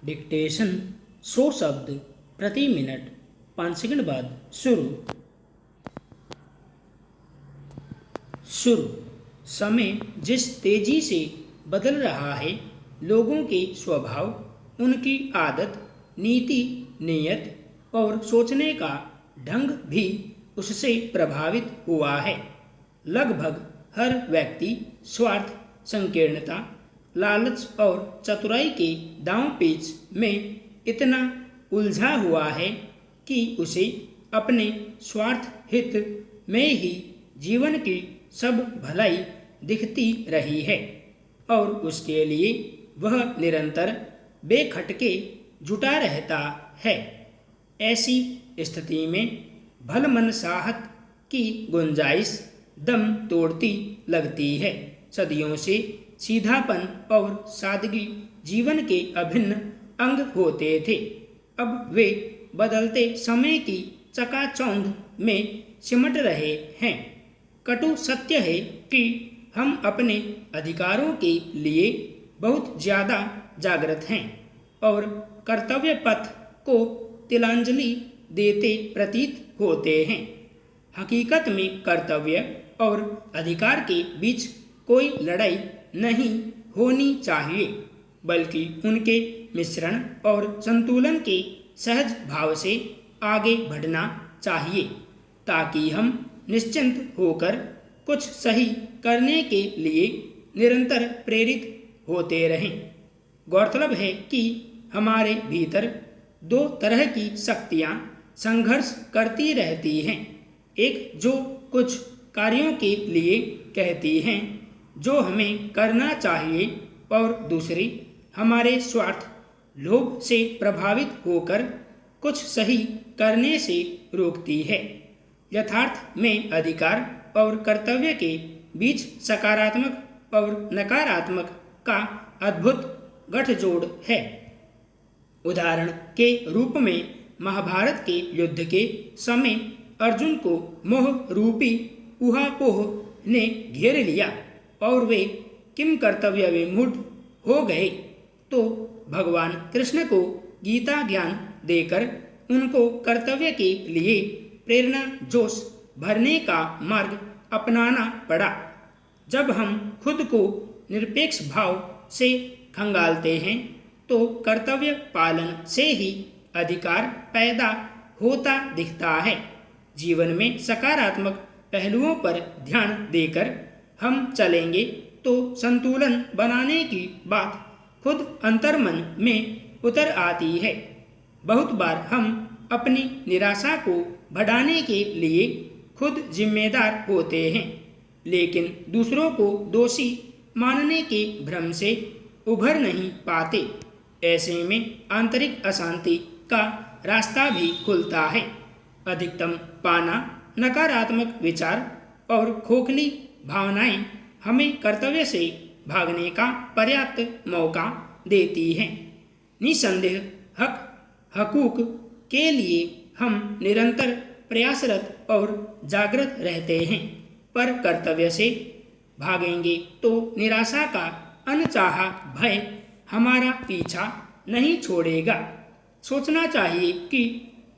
Dictation 100 शब्द प्रति minute. 5 second बाद शुरू। शुरू। समय जिस तेजी से बदल रहा है, लोगों के स्वभाव, उनकी आदत, नीति, नीयत और सोचने का ढंग भी उससे प्रभावित हुआ है। लगभग हर व्यक्ति स्वार्थ, संकीर्णता, लालच और चतुराई के दांव पेच में इतना उलझा हुआ है कि उसे अपने स्वार्थ हित में ही जीवन की सब भलाई दिखती रही है और उसके लिए वह निरंतर बेखटके जुटा रहता है। ऐसी स्थिति में भलमनसाहत की गुंजाइश दम तोड़ती लगती है। सदियों से सीधापन और सादगी जीवन के अभिन्न अंग होते थे। अब वे बदलते समय की चकाचौंध में सिमट रहे हैं। कटु सत्य है कि हम अपने अधिकारों के लिए बहुत ज़्यादा जागृत हैं और कर्तव्य पथ को तिलांजलि देते प्रतीत होते हैं। हकीकत में कर्तव्य और अधिकार के बीच कोई लड़ाई नहीं होनी चाहिए, बल्कि उनके मिश्रण और संतुलन के सहज भाव से आगे बढ़ना चाहिए, ताकि हम निश्चिंत होकर कुछ सही करने के लिए निरंतर प्रेरित होते रहें। गौरतलब है कि हमारे भीतर दो तरह की शक्तियाँ संघर्ष करती रहती हैं। एक जो कुछ कार्यों के लिए कहती हैं जो हमें करना चाहिए, और दूसरी हमारे स्वार्थ, लोभ से प्रभावित होकर कुछ सही करने से रोकती है। यथार्थ में अधिकार और कर्तव्य के बीच सकारात्मक और नकारात्मक का अद्भुत गठजोड़ है। उदाहरण के रूप में महाभारत के युद्ध के समय अर्जुन को मोह रूपी ऊहापोह ने घेर लिया और वे किम कर्तव्य विमूढ़ हो गए, तो भगवान कृष्ण को गीता ज्ञान देकर उनको कर्तव्य के लिए प्रेरणा जोश भरने का मार्ग अपनाना पड़ा। जब हम खुद को निरपेक्ष भाव से खंगालते हैं, तो कर्तव्य पालन से ही अधिकार पैदा होता दिखता है। जीवन में सकारात्मक पहलुओं पर ध्यान देकर हम चलेंगे तो संतुलन बनाने की बात खुद अंतर्मन में उतर आती है। बहुत बार हम अपनी निराशा को बढ़ाने के लिए खुद जिम्मेदार होते हैं, लेकिन दूसरों को दोषी मानने के भ्रम से उभर नहीं पाते। ऐसे में आंतरिक अशांति का रास्ता भी खुलता है। अधिकतम पाना नकारात्मक विचार और खोखली भावनाएं हमें कर्तव्य से भागने का पर्याप्त मौका देती हैं। निसंदेह हक हकूक के लिए हम निरंतर प्रयासरत और जागृत रहते हैं, पर कर्तव्य से भागेंगे तो निराशा का अनचाहा भय हमारा पीछा नहीं छोड़ेगा। सोचना चाहिए कि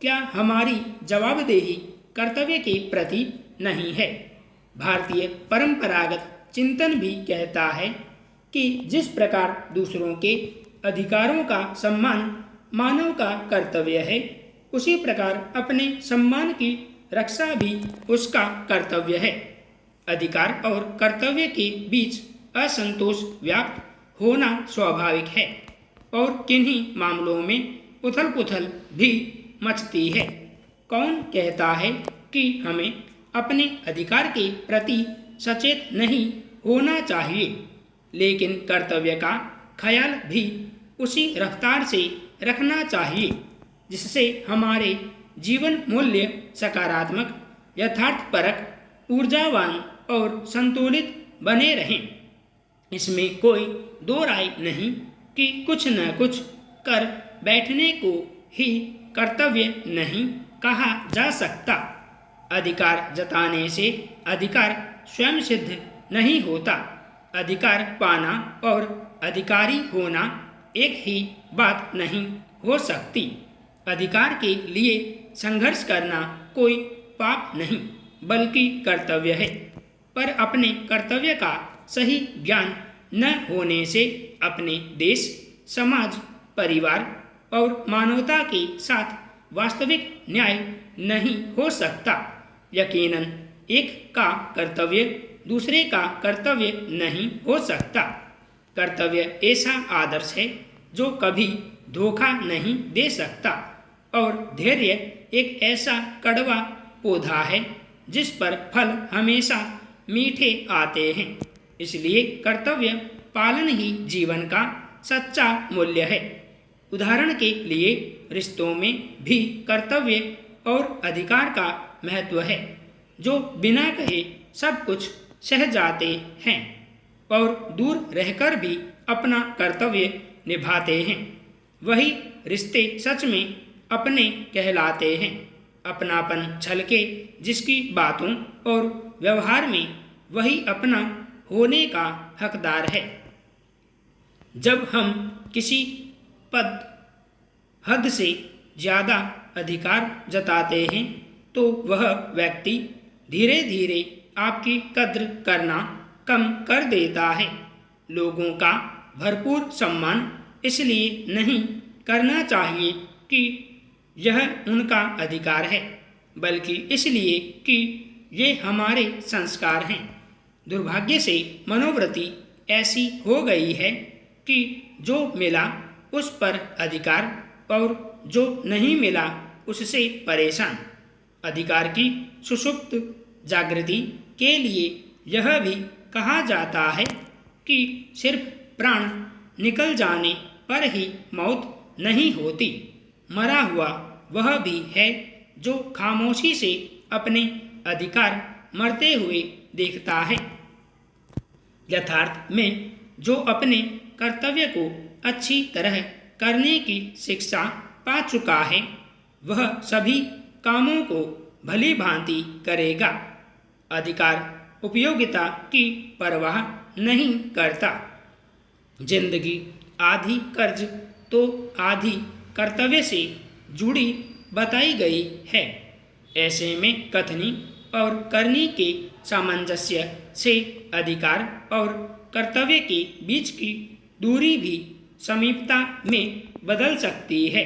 क्या हमारी जवाबदेही कर्तव्य के प्रति नहीं है। भारतीय परंपरागत चिंतन भी कहता है कि जिस प्रकार दूसरों के अधिकारों का सम्मान मानव का कर्तव्य है, उसी प्रकार अपने सम्मान की रक्षा भी उसका कर्तव्य है। अधिकार और कर्तव्य के बीच असंतोष व्याप्त होना स्वाभाविक है और किन्हीं मामलों में उथल पुथल भी मचती है। कौन कहता है कि हमें अपने अधिकार के प्रति सचेत नहीं होना चाहिए, लेकिन कर्तव्य का ख्याल भी उसी रफ्तार से रखना चाहिए जिससे हमारे जीवन मूल्य सकारात्मक, यथार्थपरक, ऊर्जावान और संतुलित बने रहें। इसमें कोई दो राय नहीं कि कुछ न कुछ कर बैठने को ही कर्तव्य नहीं कहा जा सकता। अधिकार जताने से अधिकार स्वयं सिद्ध नहीं होता। अधिकार पाना और अधिकारी होना एक ही बात नहीं हो सकती। अधिकार के लिए संघर्ष करना कोई पाप नहीं बल्कि कर्तव्य है, पर अपने कर्तव्य का सही ज्ञान न होने से अपने देश, समाज, परिवार और मानवता के साथ वास्तविक न्याय नहीं हो सकता। यकीनन एक का कर्तव्य दूसरे का कर्तव्य नहीं हो सकता। कर्तव्य ऐसा आदर्श है जो कभी धोखा नहीं दे सकता, और धैर्य एक ऐसा कड़वा पौधा है जिस पर फल हमेशा मीठे आते हैं। इसलिए कर्तव्य पालन ही जीवन का सच्चा मूल्य है। उदाहरण के लिए रिश्तों में भी कर्तव्य और अधिकार का महत्व है। जो बिना कहे सब कुछ सह जाते हैं और दूर रहकर भी अपना कर्तव्य निभाते हैं, वही रिश्ते सच में अपने कहलाते हैं। अपनापन छलके जिसकी बातों और व्यवहार में, वही अपना होने का हकदार है। जब हम किसी पद हद से ज़्यादा अधिकार जताते हैं तो वह व्यक्ति धीरे धीरे आपकी कद्र करना कम कर देता है। लोगों का भरपूर सम्मान इसलिए नहीं करना चाहिए कि यह उनका अधिकार है, बल्कि इसलिए कि ये हमारे संस्कार हैं। दुर्भाग्य से मनोवृत्ति ऐसी हो गई है कि जो मिला उस पर अधिकार और जो नहीं मिला उससे परेशान। अधिकार की सुषुप्त जागृति के लिए यह भी कहा जाता है कि सिर्फ प्राण निकल जाने पर ही मौत नहीं होती, मरा हुआ वह भी है जो खामोशी से अपने अधिकार मरते हुए देखता है। यथार्थ में जो अपने कर्तव्य को अच्छी तरह करने की शिक्षा पा चुका है, वह सभी कामों को भली भांति करेगा। अधिकार उपयोगिता की परवाह नहीं करता। जिंदगी आधी कर्ज तो आधी कर्तव्य से जुड़ी बताई गई है। ऐसे में कथनी और करनी के सामंजस्य से अधिकार और कर्तव्य के बीच की दूरी भी समीपता में बदल सकती है।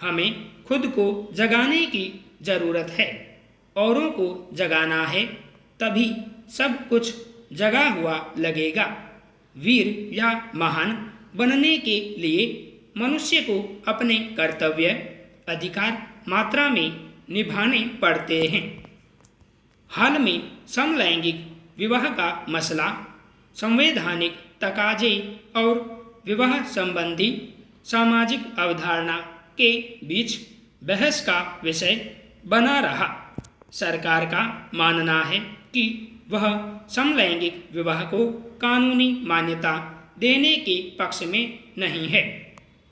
हमें खुद को जगाने की जरूरत है। औरों को जगाना है, तभी सब कुछ जगा हुआ लगेगा। वीर या महान बनने के लिए मनुष्य को अपने कर्तव्य अधिकार मात्रा में निभाने पड़ते हैं। हाल में समलैंगिक विवाह का मसला संवैधानिक तकाजे और विवाह संबंधी सामाजिक अवधारणा के बीच बहस का विषय बना रहा। सरकार का मानना है कि वह समलैंगिक विवाह को कानूनी मान्यता देने के पक्ष में नहीं है।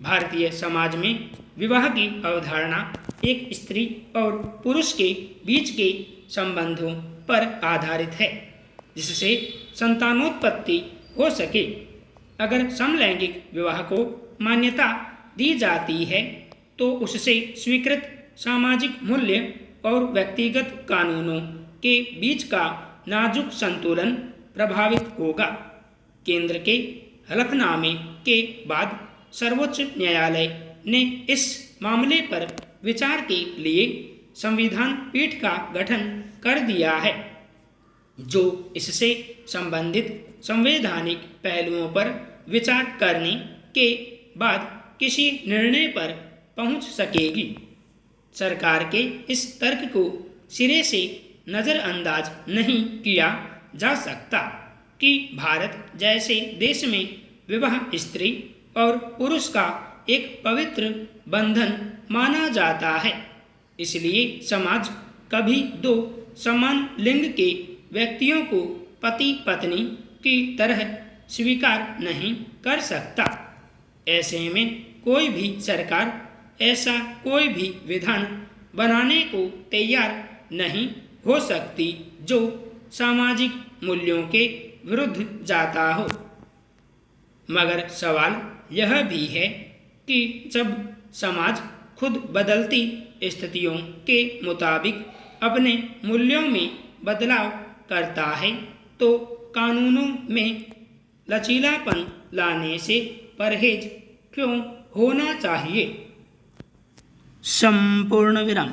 भारतीय समाज में विवाह की अवधारणा एक स्त्री और पुरुष के बीच के संबंधों पर आधारित है, जिससे संतानोत्पत्ति हो सके। अगर समलैंगिक विवाह को मान्यता दी जाती है तो उससे स्वीकृत सामाजिक मूल्य और व्यक्तिगत कानूनों के बीच का नाजुक संतुलन प्रभावित होगा। केंद्र के हलफनामे के बाद सर्वोच्च न्यायालय ने इस मामले पर विचार के लिए संविधान पीठ का गठन कर दिया है, जो इससे संबंधित संवैधानिक पहलुओं पर विचार करने के बाद किसी निर्णय पर पहुंच सकेगी। सरकार के इस तर्क को सिरे से नज़रअंदाज नहीं किया जा सकता कि भारत जैसे देश में विवाह स्त्री और पुरुष का एक पवित्र बंधन माना जाता है। इसलिए समाज कभी दो समान लिंग के व्यक्तियों को पति पत्नी की तरह स्वीकार नहीं कर सकता। ऐसे में कोई भी सरकार ऐसा कोई भी विधान बनाने को तैयार नहीं हो सकती जो सामाजिक मूल्यों के विरुद्ध जाता हो। मगर सवाल यह भी है कि जब समाज खुद बदलती स्थितियों के मुताबिक अपने मूल्यों में बदलाव करता है तो कानूनों में लचीलापन लाने से परहेज क्यों होना चाहिए। संपूर्ण विराम।